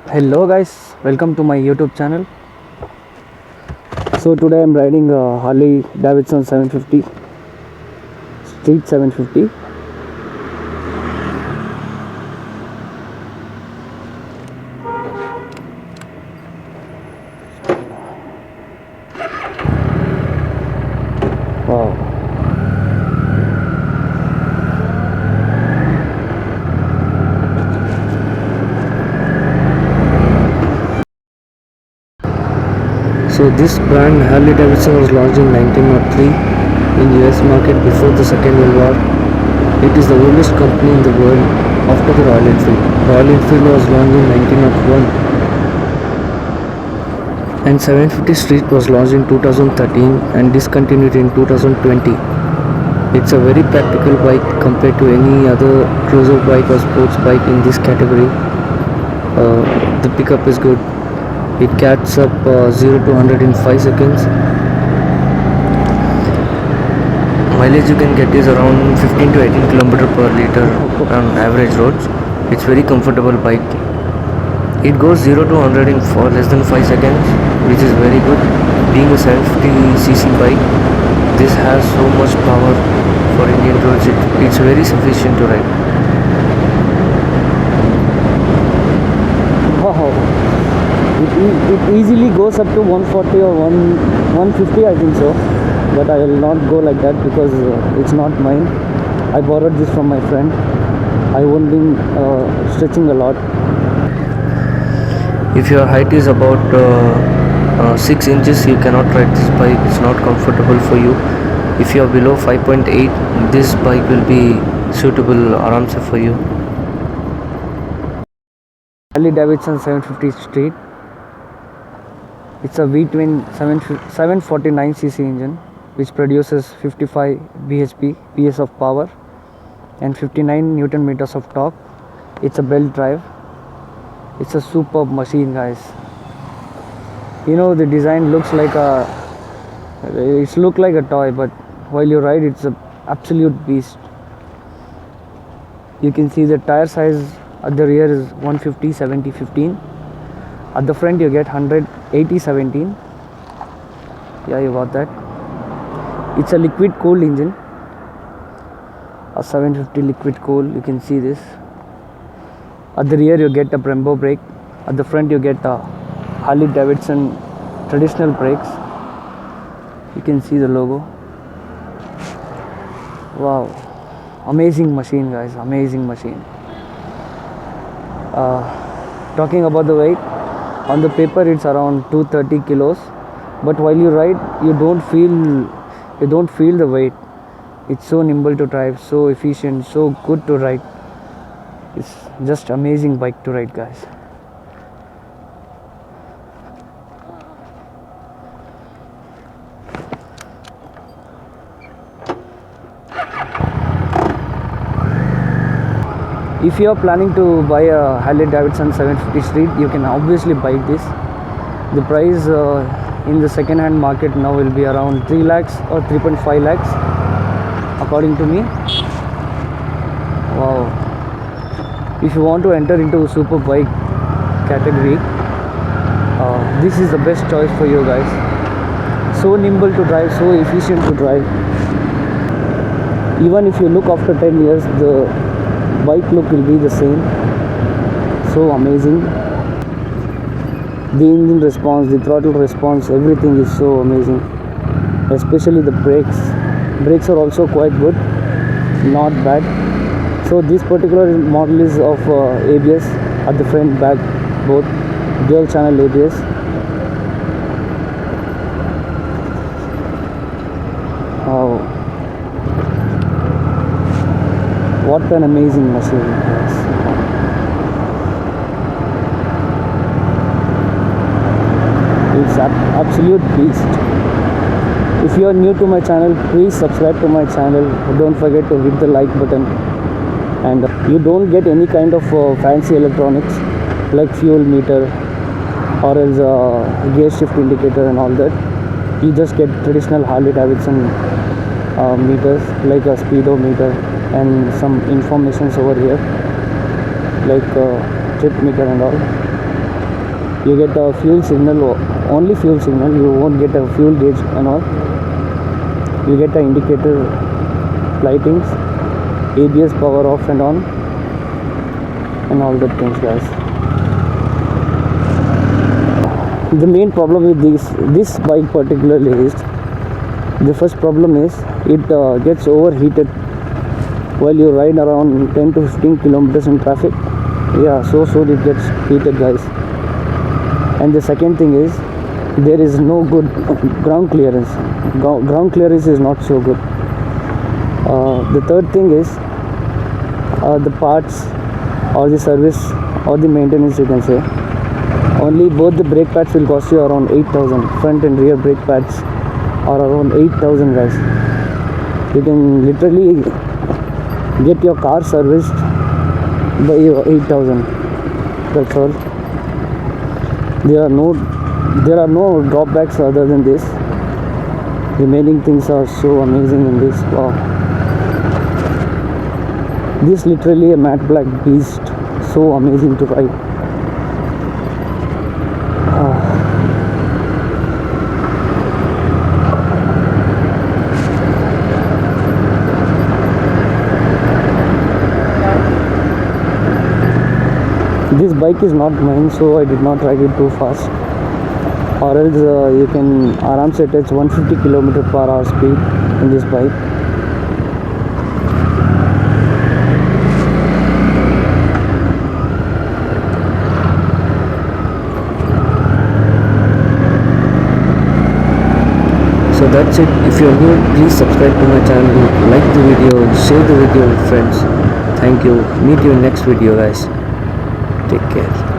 Hello guys, welcome to my YouTube channel. So today I'm riding a Harley Davidson 750 Street 750. Wow. So this brand Harley Davidson was launched in 1903 in US market before the Second World War. It is the oldest company in the world after the Royal Enfield. Royal Enfield was launched in 1901 and 750 Street was launched in 2013 and discontinued in 2020. It's a very practical bike compared to any other cruiser bike or sports bike in this category. The pickup is good. It catches up 0 to 100 in 5 seconds. Mileage you can get is around 15 to 18 km per liter on average roads. It's very comfortable bike. It goes 0 to 100 in less than 5 seconds, which is very good. Being a 750cc bike, this has so much power for Indian roads. It's very sufficient to ride. Wow. It easily goes up to 140 or 150, I think so. But I will not go like that because it's not mine. I borrowed this from my friend. I won't be stretching a lot. If your height is about 6 inches, you cannot ride this bike. It's not comfortable for you. If you are below 5.8, this bike will be suitable aramse for you. Harley Davidson 750 Street. It's a V-twin 749cc engine which produces 55 bhp PS of power and 59 Newton meters of torque. It's a belt drive. It's a superb machine, guys. You know, the design looks like a toy, but while you ride, it's an absolute beast. You can see the tire size at the rear is 150 70 15. At the front you get 100 80 17. Yeah, you got that. It's a liquid cooled engine, a 750 liquid cooled. You can see this. At the rear you get a Brembo brake. At the front you get a Harley Davidson traditional brakes. You can see the logo. Wow, amazing machine, guys, amazing machine. Talking about the weight, on the paper it's around 230 kilos, but while you ride you don't feel the weight. It's so nimble to drive, so efficient, so good to ride. It's just amazing bike to ride, guys. If you are planning to buy a Harley Davidson 750 Street, you can obviously buy this. The price in the second hand market now will be around 3 lakhs or 3.5 lakhs according to me. Wow. If you want to enter into super bike category, this is the best choice for you guys. So nimble to drive, so efficient to drive. Even if you look after 10 years, the bike look will be the same. So amazing. The engine response, the throttle response, everything is so amazing. Especially the brakes are also quite good, not bad. So this particular model is of ABS at the front, back, both dual channel ABS. Wow. What an amazing machine, guys. It's absolute beast. If you are new to my channel, please subscribe to my channel. Don't forget to hit the like button. And you don't get any kind of fancy electronics like fuel meter or else gear shift indicator and all that. You just get traditional Harley Davidson meters like a speedometer and some informations over here like trip meter and all. You get a fuel signal, only fuel signal, you won't get a fuel gauge and all. You get a indicator lightings, ABS power off and on, and all that things, guys. The main problem with this bike particularly is, the first problem is it gets overheated while you ride around 10 to 15 kilometers in traffic. Yeah, so it gets heated, guys. And the second thing is, there is no good ground clearance. Ground clearance is not so good. The third thing is, the parts or the service or the maintenance, you can say. Only both the brake pads will cost you around 8,000. Front and rear brake pads are around 8,000, guys. You can literally get your car serviced by 8,000. That's all. There are no drawbacks other than this. Remaining things are so amazing in this. Wow. This literally a matte black beast. So amazing to ride. This bike is not mine, so I did not ride it too fast, or else you can aram se touch 150 km/h speed in this bike. So that's it. If you're new, please subscribe to my channel, like the video, share the video with friends. Thank you. Meet you in next video, guys. Take care.